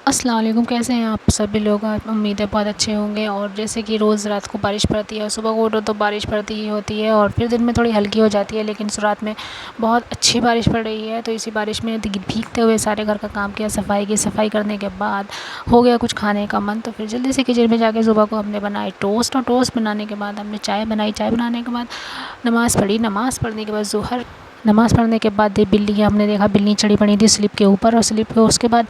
अस्सलाम वालेकुम, कैसे हैं आप सभी लोग। उम्मीद है बहुत अच्छे होंगे। और जैसे कि रोज़ रात को बारिश पड़ती है और सुबह को उठो तो बारिश पड़ती ही होती है और फिर दिन में थोड़ी हल्की हो जाती है, लेकिन इस रात में बहुत अच्छी बारिश पड़ रही है। तो इसी बारिश में भीगते हुए सारे घर का काम किया, सफाई की। सफाई करने के बाद हो गया कुछ खाने का मन, तो फिर जल्दी से किचन में जाके सुबह को हमने बनाए टोस्ट। और टोस्ट बनाने के बाद हमने चाय बनाई। चाय बनाने के बाद नमाज़ पढ़ी। नमाज़ पढ़ने के बाद ज़ोहर नमाज़ पढ़ने के बाद बिल्ली हमने देखा, बिल्ली चढ़ी पड़ी थी स्लिप के ऊपर। और स्लिप के उसके बाद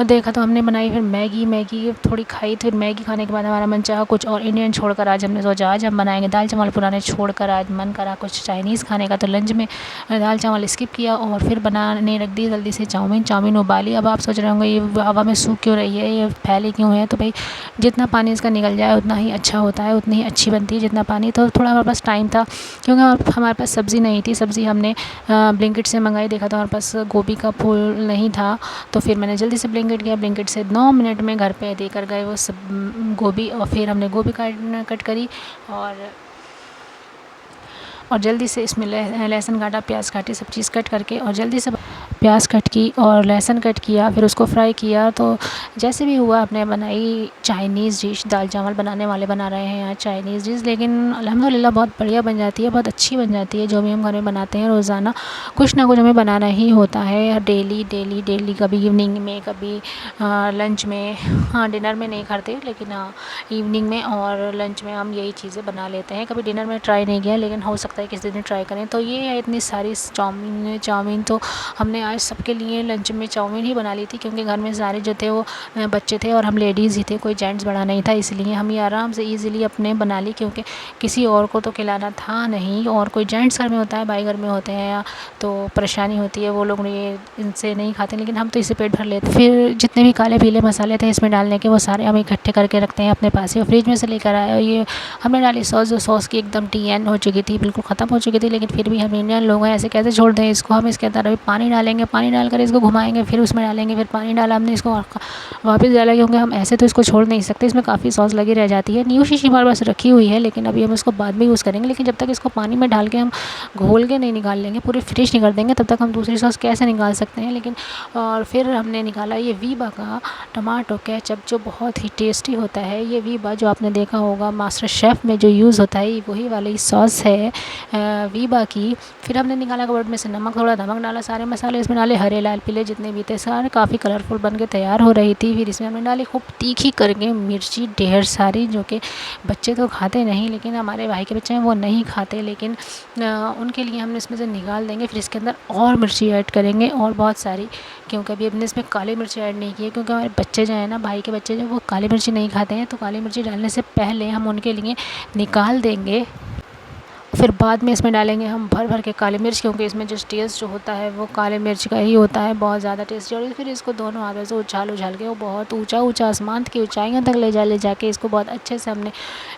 देखा तो हमने बनाई फिर मैगी। मैगी थोड़ी खाई। फिर मैगी खाने के बाद हमारा मन चाहा कुछ और इंडियन छोड़कर आज हमने सोचा आज हम बनाएंगे दाल चावल। पुराने छोड़कर आज मन करा कुछ चाइनीज़ खाने का, तो लंच में दाल चावल स्किप किया और फिर बनाने रख दी जल्दी से चाउमीन। चाउमीन उबाली। अब आप सोच रहे होंगे ये हवा में सूख क्यों रही है, ये फैली क्यों है। तो भाई जितना पानी इसका निकल जाए उतना ही अच्छा होता है, उतनी ही अच्छी बनती है जितना पानी। तो थोड़ा हमारे पास टाइम था क्योंकि हमारे पास सब्ज़ी नहीं थी। सब्ज़ी हमने ब्लिंकिट से मंगाई। देखा तो हमारे पास गोभी का फूल नहीं था, तो फिर मैंने जल्दी से ब्लिंकिट किया। ब्लिंकिट से 9 मिनट में घर पे देकर गए वो सब गोभी। और फिर हमने गोभी कट करी और जल्दी से इसमें लहसुन काटा, प्याज काटी, सब चीज़ कट करके और जल्दी से प्याज कट की और लहसुन कट किया। फिर उसको फ्राई किया। तो जैसे भी हुआ आपने बनाई चाइनीज़ डिश। दाल चावल बनाने वाले बना रहे हैं यहाँ चाइनीज़ डिश, लेकिन अल्हम्दुलिल्लाह बहुत बढ़िया बन जाती है, बहुत अच्छी बन जाती है। जो भी हम घर में बनाते हैं रोज़ाना कुछ ना कुछ हमें बनाना ही होता है, डेली डेली डेली। कभी इवनिंग में, कभी लंच में, हाँ डिनर में नहीं खाते, लेकिन हाँ इवनिंग में और लंच में हम यही चीज़ें बना लेते हैं। कभी डिनर में ट्राई नहीं किया, लेकिन हो सकता है किसी दिन ट्राई करें। तो ये है इतनी सारी चाउमीन तो हमने आज सबके लिए लंच में चाउमीन ही बना ली थी, क्योंकि घर में सारे जो थे वो बच्चे थे और हम लेडीज़ ही थे, कोई जेंट्स बड़ा नहीं था। इसलिए हम ये आराम से ईज़िली अपने बना ली, क्योंकि किसी और को तो खिलाना था नहीं। और कोई जेंट्स घर में होता है, भाई घर में होते हैं या तो परेशानी होती है, वो लोग ये इनसे नहीं खाते, लेकिन हम तो इससे पेट भर लेते। फिर जितने भी काले पीले मसाले थे इसमें डालने के, वो सारे हम इकट्ठे करके रखते हैं अपने पास ही। और फ्रिज में से लेकर आए और ये हमने डाली सॉस। जो सॉस की एकदम टी एन हो चुकी थी, बिल्कुल ख़त्म हो चुकी थी, लेकिन फिर भी हम इंडियन लोग हैं, ऐसे कैसे छोड़ दें इसको। हम इसके अंदर अभी पानी डालेंगे, पानी डालकर इसको घुमाएंगे, फिर उसमें डालेंगे, फिर पानी डाला हमने, इसको वापस डाला, क्योंकि हम ऐसे तो इसको छोड़ नहीं सकते। इसमें काफ़ी सॉस लगी रह जाती है। न्यू शीशी हमारे पास रखी हुई है, लेकिन अभी हम इसको बाद में यूज़ करेंगे। लेकिन जब तक इसको पानी में डाल के हम घोल के नहीं निकाल लेंगे, पूरी फिनिश नहीं कर देंगे, तब तक हम दूसरी सॉस कैसे निकाल सकते हैं। लेकिन और फिर हमने निकाला ये वीबा का टमाटो केचप, जो बहुत ही टेस्टी होता है। ये वीबा जो आपने देखा होगा मास्टर शेफ़ में जो यूज़ होता है, वही वाली सॉस है वीबा की। फिर हमने निकाला कबर्ड में से नमक, थोड़ा नमक डाला, सारे मसाले इसमें डाले, हरे लाल पीले जितने भी थे सारे, काफ़ी कलरफुल बन के तैयार हो रही थी। फिर इसमें हमने डाली खूब तीखी करके मिर्ची ढेर सारी, जो कि बच्चे तो खाते नहीं, लेकिन हमारे भाई के बच्चे हैं वो नहीं खाते, लेकिन उनके लिए हमने इसमें से निकाल देंगे। फिर इसके अंदर और मिर्ची ऐड करेंगे और बहुत सारी, क्योंकि अभी हमने इसमें काली मिर्ची ऐड नहीं की है, क्योंकि हमारे बच्चे जो हैं ना, भाई के बच्चे जो, वो काली मिर्ची नहीं खाते हैं। तो काली मिर्ची डालने से पहले हम उनके लिए निकाल देंगे। फिर बाद में इसमें डालेंगे हम भर भर के काली मिर्च, क्योंकि इसमें जो टेस्ट जो होता है वो काले मिर्च का ही होता है, बहुत ज़्यादा टेस्टी। और फिर इसको दोनों हाथों से उछाल उछाल के वो बहुत ऊंचा ऊंचा आसमान की ऊंचाइयों तक ले जाके इसको बहुत अच्छे से हमने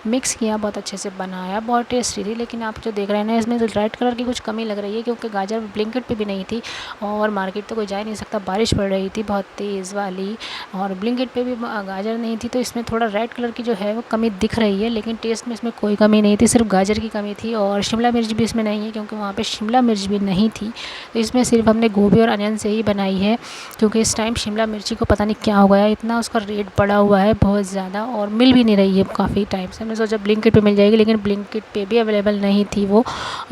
मिक्स किया, बहुत अच्छे से बनाया, बहुत टेस्टी थी। लेकिन आप जो देख रहे हैं ना, इसमें रेड कलर की कुछ कमी लग रही है, क्योंकि गाजर ब्लिंकिट पे भी नहीं थी और मार्केट तो कोई जा नहीं सकता, बारिश पड़ रही थी बहुत तेज़ वाली, और ब्लिंकिट पे भी गाजर नहीं थी। तो इसमें थोड़ा रेड कलर की जो है वो कमी दिख रही है, लेकिन टेस्ट में इसमें कोई कमी नहीं थी, सिर्फ गाजर की कमी थी। और शिमला मिर्च भी इसमें नहीं है, क्योंकि वहाँ पे शिमला मिर्च भी नहीं थी। तो इसमें सिर्फ हमने गोभी और अनियन से ही बनाई है, क्योंकि इस टाइम शिमला मिर्ची को पता नहीं क्या हो गया, इतना उसका रेट बढ़ा हुआ है बहुत ज़्यादा, और मिल भी नहीं रही है काफ़ी टाइम से। हमने सोचा ब्लिंकिट पे मिल जाएगी, लेकिन ब्लिंकिट पे भी अवेलेबल नहीं थी वो,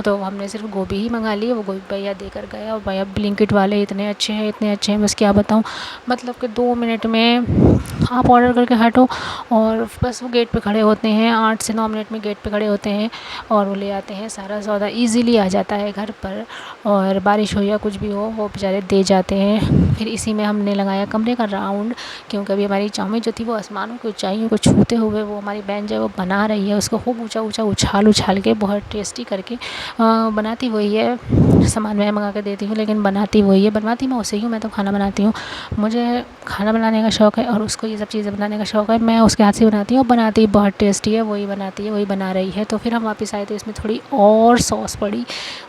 तो हमने सिर्फ गोभी ही मंगा ली। वो गोभी भैया देकर गए, और भैया ब्लिंकिट वाले इतने अच्छे हैं, इतने अच्छे हैं, बस क्या बताऊँ। मतलब कि 2 मिनट में आप ऑर्डर करके हटो और बस वो गेट पे खड़े होते हैं, 8 से 9 मिनट में गेट पे खड़े होते हैं और वो ले आते हैं। सारा सौदा इजीली आ जाता है घर पर, और बारिश हो या कुछ भी हो वो बेचारे दे जाते हैं। फिर इसी में हमने लगाया कमरे का राउंड, क्योंकि अभी हमारी चाउमीन जो थी वो आसमानों की ऊंचाइयों को छूते हुए वो हमारी बहन जो है वो बना रही है, उसको खूब ऊंचा ऊंचा उछाल उछाल के बहुत टेस्टी करके बनाती वही है। सामान मैं मंगा के देती हूँ, लेकिन बनाती वही है, बनवाती मैं उसे ही हूँ। मैं तो खाना बनाती हूँ, मुझे खाना बनाने का शौक़ है और उसको ये सब चीज़ें बनाने का शौक़ है। मैं उसके हाथ से बनाती हूँ, बनाती बहुत टेस्टी है, वही बनाती है, वही बना रही है। तो फिर हम वापस आए तो इसमें थोड़ी और सॉस पड़ी,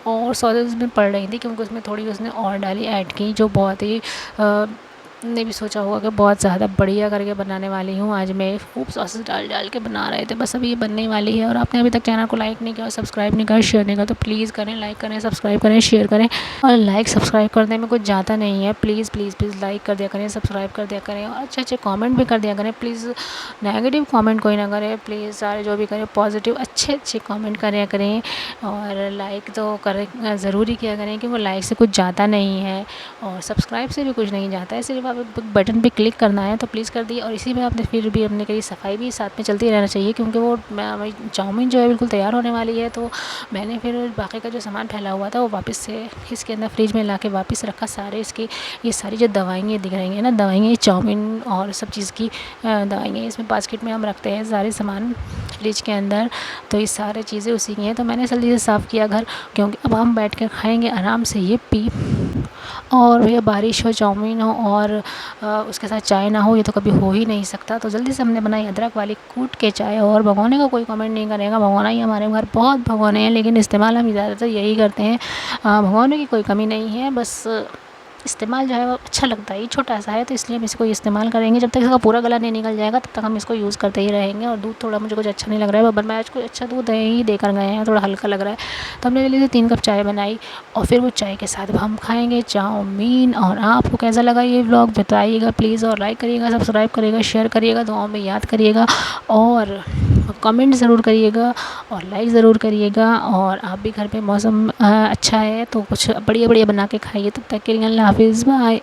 और सॉस उसमें पड़ रही थी, क्योंकि उसमें थोड़ी उसने और डाली ऐड की, जो बहुत ही ने भी सोचा होगा कि बहुत ज़्यादा बढ़िया करके बनाने वाली हूँ। आज मैं खूब सॉसेस डाल डाल के बना रहे थे, बस अभी ये बनने वाली है। और आपने अभी तक चैनल को लाइक नहीं किया और सब्सक्राइब नहीं करा, शेयर नहीं करा, तो प्लीज़ करें, लाइक करें, सब्सक्राइब करें, शेयर करें। और लाइक सब्सक्राइब करने में कुछ ज़्यादा नहीं है, प्लीज़ प्लीज़ प्लीज़ लाइक कर दिया करें, सब्सक्राइब कर दिया करें और अच्छे अच्छे कॉमेंट भी कर दिया करें। प्लीज़ नेगेटिव कॉमेंट कोई ना करे, प्लीज़ सारे जो भी करें पॉजिटिव अच्छे अच्छे कॉमेंट करें करें। और लाइक तो करें ज़रूरी किया करें कि वो लाइक से कुछ ज़्यादा नहीं है और सब्सक्राइब से भी कुछ नहीं जाता है, सिर्फ आप बटन पे क्लिक करना है तो प्लीज़ कर दिए। और इसी में आपने फिर भी अपने करी सफाई भी साथ में चलती रहना चाहिए, क्योंकि वो चाउमीन जो है बिल्कुल तैयार होने वाली है। तो मैंने फिर बाकी का जो सामान फैला हुआ था वो वापस से इसके अंदर फ्रिज में ला के वापस रखा। सारे इसकी ये सारी जो दवाइयाँ दिख रही हैं ना, दवाइयाँ चाउमीन और सब चीज़ की दवाइयाँ इसमें बास्केट में हम रखते हैं सारे सामान फ्रिज के अंदर। तो ये सारी चीज़ें उसी की हैं। तो मैंने जल्दी से साफ़ किया घर, क्योंकि अब हम बैठ कर खाएँगे आराम से ये पी। और भैया बारिश हो, चाउमीन हो और उसके साथ चाय ना हो, ये तो कभी हो ही नहीं सकता। तो जल्दी से हमने बनाई अदरक वाली कूट के चाय। और भगोने का कोई कमेंट नहीं करेगा, भगोना ही हमारे घर बहुत भगोने हैं, लेकिन इस्तेमाल हम ज़्यादातर यही करते हैं। भगोने की कोई कमी नहीं है, बस इस्तेमाल जो है वो अच्छा लगता है। ये छोटा सा है तो इसलिए हम इसको इस्तेमाल करेंगे। जब तक इसका पूरा गला नहीं निकल जाएगा तब तक हम इसको यूज़ करते ही रहेंगे। और दूध थोड़ा मुझे कुछ अच्छा नहीं लग रहा है, बब्बर मैं आज कोई अच्छा दूध ही देकर गए हैं, थोड़ा हल्का लग रहा है। तो हमने जल्दी से 3 कप चाय बनाई और फिर वो चाय के साथ हम खाएँगे चाउमीन। और आपको कैसा लगा ये व्लॉग बताइएगा प्लीज़, और लाइक करिएगा, सब्सक्राइब करिएगा, शेयर करिएगा, दुआओं में याद करिएगा और कमेंट ज़रूर करिएगा और लाइक ज़रूर करिएगा। और आप भी घर पे मौसम अच्छा है तो कुछ बढ़िया बढ़िया बना के खाइए। तब तक के लिए अल्लाह हाफ़िज़, बाय।